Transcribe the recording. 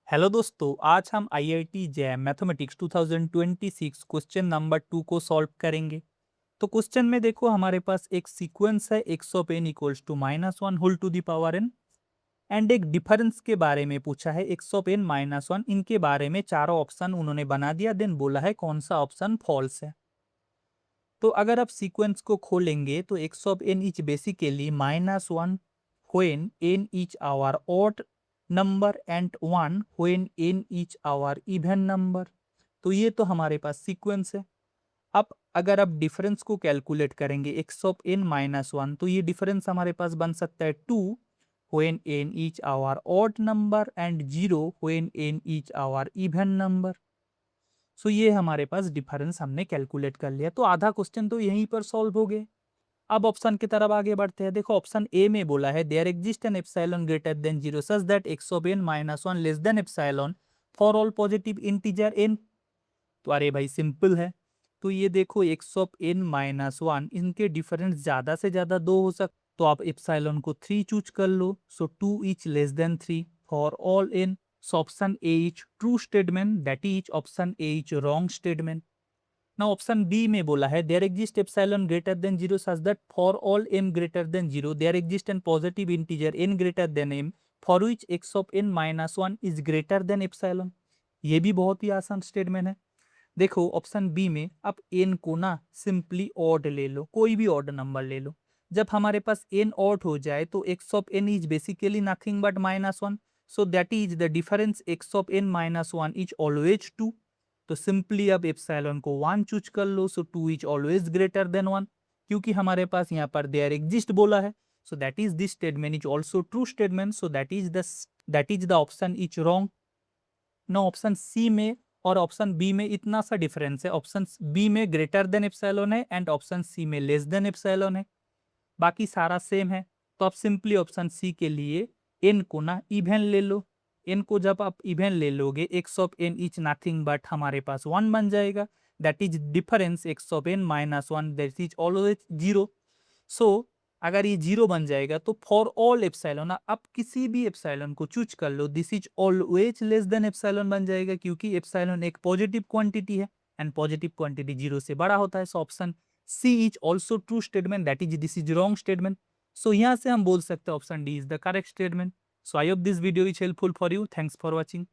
Hello दोस्तों, आज हम IIT jam mathematics 2026 question number 2 को सॉल्व करेंगे। तो क्वेश्चन में देखो, हमारे पास एक सीक्वेंस है x of n equals to -1 whole to the power n, and एक डिफरेंस के बारे में पूछा है एक्स ऑफ एन -1। इनके बारे में चारों ऑप्शन उन्होंने बना दिया, देन बोला है कौन सा ऑप्शन फॉल्स है। तो अगर आप सीक्वेंस को खोलेंगे तो x of n is basically -1 when n each our odd number and 1 when n each our even number। तो ये तो हमारे पास सीक्वेंस है। अब अगर आप डिफरेंस को कैलकुलेट करेंगे एक्स ऑफ एन -1, तो ये डिफरेंस हमारे पास बन सकता है 2 when n each our odd number and 0 when n each our even number। सो ये हमारे पास डिफरेंस हमने कैलकुलेट कर लिया, तो आधा क्वेश्चन तो यहीं पर सॉल्व हो गए। अब ऑप्शन की तरफ आगे बढ़ते हैं। देखो, ऑप्शन ए में बोला है there exist an epsilon greater than 0 such that x of n -1 less than epsilon for all positive integer n. तो अरे भाई सिंपल है। तो ये देखो, एक्स ऑफ एन -1 इनके डिफरेंस ज्यादा से ज्यादा दो हो सकते, तो आप एप्सिलॉन को 3 चूज कर लो। So 2 is less than 3 for all n. So option A is true statement, that is option A is wrong statement. ना ऑप्शन बी में बोला है there exist epsilon greater than 0 such that for all m greater than 0 there exist an positive integer n greater than m for which x ऑफ n -1 is greater than epsilon. ये भी बहुत ही आसान statement है। देखो, ऑप्शन बी में आप n को ना सिंपली ऑड ले लो, कोई भी ऑड नंबर ले लो। जब हमारे पास n ऑड हो जाए तो x ऑफ n is basically nothing but -1, so that is the difference x ऑफ n -1 इज ऑलवेज 2। तो सिंपली अब एप्सिलॉन को 1 चूज कर लो। So 2 is always greater than 1, क्योंकि हमारे पास यहाँ पर देयर एग्जिस्ट बोला है। So that is this statement is also true statement, so that is the option is wrong. No, option C में और ऑप्शन बी में इतना सा डिफरेंस है। ऑप्शन बी में ग्रेटर देन एप्सिलॉन है एंड ऑप्शन सी में लेस देन एप्सिलॉन है, बाकी सारा सेम है। तो आप सिंपली ऑप्शन सी के लिए एन को ना इवन ले लो। एन को जब आप इवन ले लोगे, x of n is nothing but हमारे पास 1 बन जाएगा, that is difference x of n -1 that is always 0। So अगर ये 0 बन जाएगा तो फॉर ऑल एप्सिलॉन आप किसी भी एप्सिलॉन को चूज कर लो, this is always less than epsilon बन जाएगा, क्योंकि एप्सिलॉन एक पॉजिटिव क्वांटिटी है एंड पॉजिटिव क्वांटिटी 0 से बड़ा होता है। So option c is also true statement, that is this is wrong statement. So यहाँ से हम बोल सकते हैं option d is the correct statement. So I hope this video is helpful for you. Thanks for watching.